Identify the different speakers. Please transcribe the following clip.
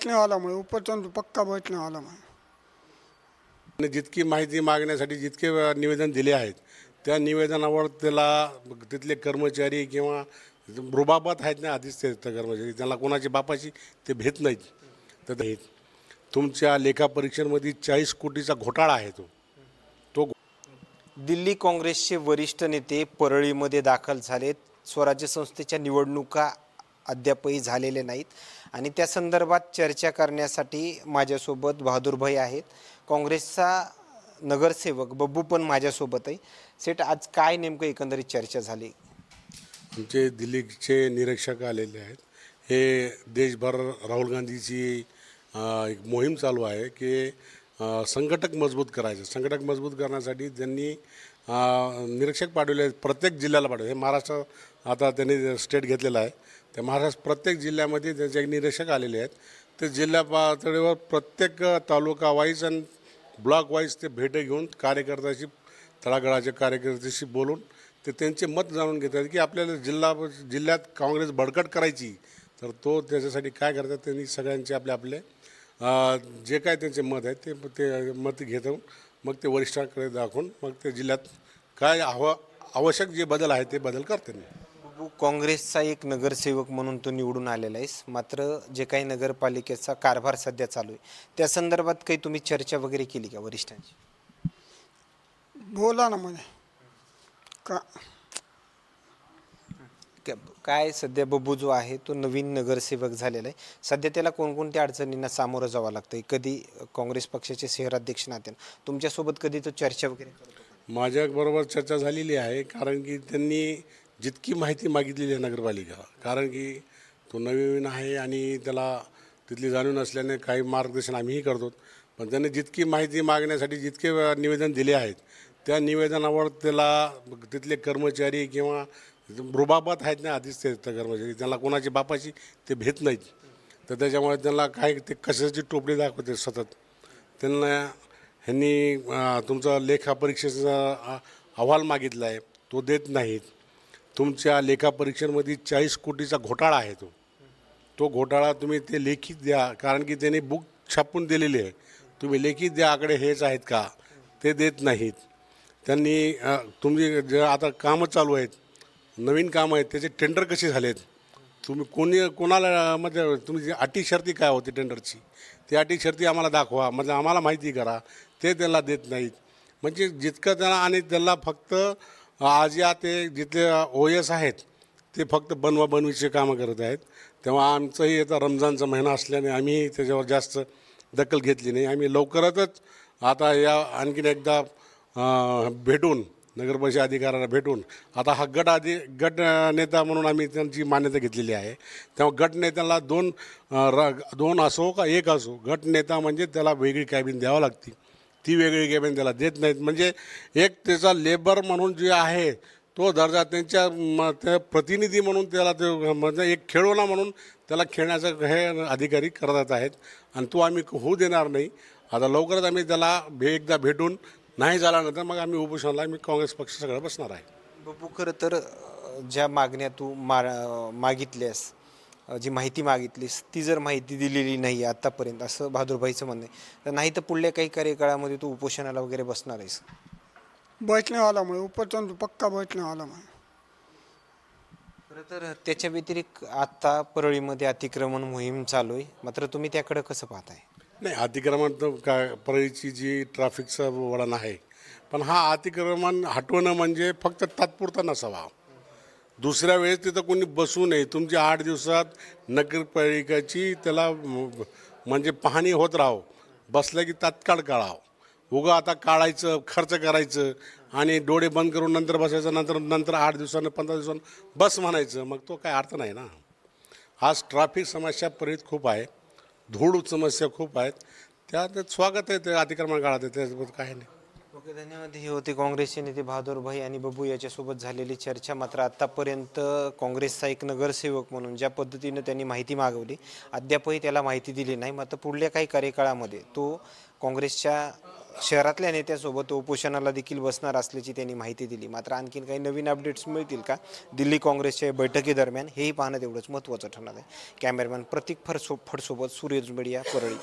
Speaker 1: बैठने वाला मैं ऊपर तो पक्का बैठने वाला मैं।
Speaker 2: आणि जितकी माहिती मागण्यासाठी जितके निवेदन दिले आहेत त्या निवेदनावर त्याला तिथले कर्मचारी किंवा रुबाबात आहेत ना आधीच ते कर्मचारी त्याला कोणाची बापाची ते भेट नाहीत. तर तुमच्या लेखापरीक्षेमध्ये 40 कोटीचा घोटाळा आहे तो
Speaker 3: दिल्ली काँग्रेसचे वरिष्ठ नेते परळीमध्ये दाखल झालेत. स्वराज्य संस्थेच्या निवडणुका अद्यापही झालेल्या नाहीत आणि त्या संदर्भात चर्चा करण्यासाठी माझ्यासोबत बहादूरभाई आहेत. काँग्रेसचा नगरसेवक बब्बू पण माझ्यासोबत आहे. सेठ, आज काय नेमकं एकंदरीत चर्चा झाली?
Speaker 2: आमचे दिल्लीचे निरीक्षक आलेले आहेत. हे देशभर राहुल गांधीची एक मोहीम चालू आहे की संघटक मजबूत करायचं. संघटक मजबूत करण्यासाठी त्यांनी निरीक्षक पाठवले आहेत. प्रत्येक जिल्ह्याला पाठवले. हे महाराष्ट्र आता त्यांनी स्टेट घेतलेला आहे. त्या महाराष्ट्र प्रत्येक जिल्ह्यामध्ये त्यांचे एक निरीक्षक आलेले आहेत. ते जिल्हा पातळीवर प्रत्येक तालुका वाईज आणि ब्लॉक वाईज ते भेट घेऊन कार्यकर्त्याशी तळागाळाच्या कार्यकर्त्याशी बोलून ते त्यांचे मत जाणून घेतात की आपल्याला जिल्ह्यात काँग्रेस बळकट करायची तर तो त्याच्यासाठी काय करतात. त्यांनी सगळ्यांचे आपले जे काय त्यांचे मत आहेत ते मत घेऊन मग ते वरिष्ठांकडे दाखवून मग ते जिल्ह्यात काय आवश्यक जे बदल आहे ते बदल करते.
Speaker 3: बब्बू, काँग्रेसचा एक नगरसेवक म्हणून तो निवडून आलेला आहेस. मात्र जे काही नगरपालिकेचा कारभार सध्या चालू आहे त्या संदर्भात काही तुम्ही चर्चा वगैरे केली का वरिष्ठांची?
Speaker 1: बोला ना मैंने का
Speaker 3: काय सध्या बब्बू जो आहे तो नवीन नगरसेवक झालेला आहे. सध्या त्याला कोणकोणत्या अडचणींना सामोरं जावं लागतं? कधी काँग्रेस पक्षाचे शहराध्यक्ष नात्यानं तुमच्यासोबत कधी तो चर्चा वगैरे करतो?
Speaker 2: माझ्याबरोबर चर्चा झालेली आहे. कारण की त्यांनी जितकी माहिती मागितलेली आहे नगरपालिका, कारण की तो नवीन आहे आणि त्याला तिथली जाणीव नसल्याने काही मार्गदर्शन आम्हीही करतो. पण त्यांनी जितकी माहिती मागण्यासाठी जितके निवेदन दिले आहेत त्या निवेदनावर त्याला तिथले कर्मचारी किंवा रुबाबात आहेत ना आधीच ते कर्मचारी त्याला कोणाची बापाची ते भेट नाहीत. तर त्याच्यामुळे त्यांना काय ते कशाची टोपली दाखवते सतत. त्यांना ह्यांनी तुमचा लेखापरीक्षेचा अहवाल मागितला आहे तो देत नाहीत. तुमच्या लेखापरीक्षेमध्ये 40 कोटीचा घोटाळा आहे तो घोटाळा तुम्ही ते लेखित द्या. कारण की त्यांनी बुक छापून दिलेली आहे. तुम्ही लेखित द्या आकडे हेच आहेत का ते देत नाहीत. त्यांनी तुमची जे आता कामं चालू आहेत नवीन कामं आहेत त्याचे टेंडर कसे झालेत तुम्ही कोणाला म्हणजे तुमची अटी शर्ती काय होती टेंडरची ती अटी शर्ती आम्हाला दाखवा म्हणजे आम्हाला माहिती करा ते त्याला देत नाहीत. म्हणजे जितकं त्याला आणि त्याला फक्त आज या ते जिथले OS आहेत ते फक्त बनवाबनवीचे कामं करत आहेत. तेव्हा आमचंही आता रमजानचा महिना असल्याने आम्ही त्याच्यावर जास्त दखल घेतली नाही. आम्ही लवकरच आता या आणखीन एकदा भेटून नगरपरिषद अधिकाऱ्याला भेटून आता हा गट नेता म्हणून आम्ही त्यांची मान्यता घेतलेली आहे. तेव्हा गट नेत्याला दोन असो का एक असो गट नेता म्हणजे त्याला वेगळी कॅबिन द्यावं लागते. ती वेगळी कॅबिन त्याला देत नाहीत. म्हणजे एक त्याचा लेबर म्हणून जे आहे तो दर्जा त्यांच्या प्रतिनिधी म्हणून त्याला ते म्हणजे एक खेळवणा म्हणून त्याला खेळण्याचं हे अधिकारी करत आहेत आणि तो आम्ही होऊ देणार नाही. आता लवकरच आम्ही त्याला एकदा भेटून नाही झाल्यानंतर मग आम्ही उपोषणाला आम्ही काँग्रेस पक्ष सगळं बसणार आहे.
Speaker 3: बब्बू, खरं तर ज्या मागण्या तू मागितल्यास जी माहिती मागितलीस ती जर माहिती दिलेली नाही आतापर्यंत असं बहादूरभाईचं म्हणणं आहे तर नाही तर पुढल्या काही कार्यकाळामध्ये तू उपोषणाला वगैरे बसणार आहेस?
Speaker 1: बैठने वाला मैं ऊपर तो पक्का बैठने वाला मैं।
Speaker 3: खरं तर त्याच्या व्यतिरिक्त आता परळीमध्ये अतिक्रमण मोहीम चालू आहे. मात्र तुम्ही त्याकडे कसं पाहताय?
Speaker 2: नाही, अतिक्रमण तर काय परळीची जी ट्रॅफिकचं वळण आहे पण हा अतिक्रमण हटवणं म्हणजे फक्त तात्पुरता नसावा. दुसऱ्या वेळेस तिथं कोणी बसू नये. तुमची 8 दिवसात नगरपालिकेची त्याला म्हणजे पाहणी होत राहो. बसलं की तात्काळ काढावं. उगं आता काढायचं खर्च करायचं आणि डोळे बंद करून नंतर बसायचं नंतर 8 दिवसानं 15 दिवसानं बस म्हणायचं मग तो काय अर्थ नाही ना. आज ट्रॅफिक समस्या परळीत खूप आहे. धूळ समस्या खूप आहेत. त्यात स्वागत आहे ते अतिक्रमण काढात त्याच्याबद्दल काही नाही.
Speaker 3: ओके, धन्यवाद. हे होते काँग्रेसचे नेते बहादूरभाई आणि बब्बू याच्यासोबत झालेली चर्चा. मात्र आत्तापर्यंत काँग्रेसचा एक नगरसेवक म्हणून ज्या पद्धतीनं त्यांनी माहिती मागवली अद्यापही त्याला माहिती दिली नाही. मात्र पुढल्या काही कार्यकाळामध्ये तो काँग्रेसच्या शहरातल्या नेत्यासोबत उपोषणाला देखील बसणार असल्याची त्यांनी माहिती दिली. मात्र आणखीन काही नवीन अपडेट्स मिळतील का दिल्ली काँग्रेसच्या बैठकीदरम्यान, हेही पाहणं तेवढंच महत्त्वाचं ठरणार आहे. कॅमेरामॅन प्रतीक फडसोबत सूर्यज मीडिया, परळी.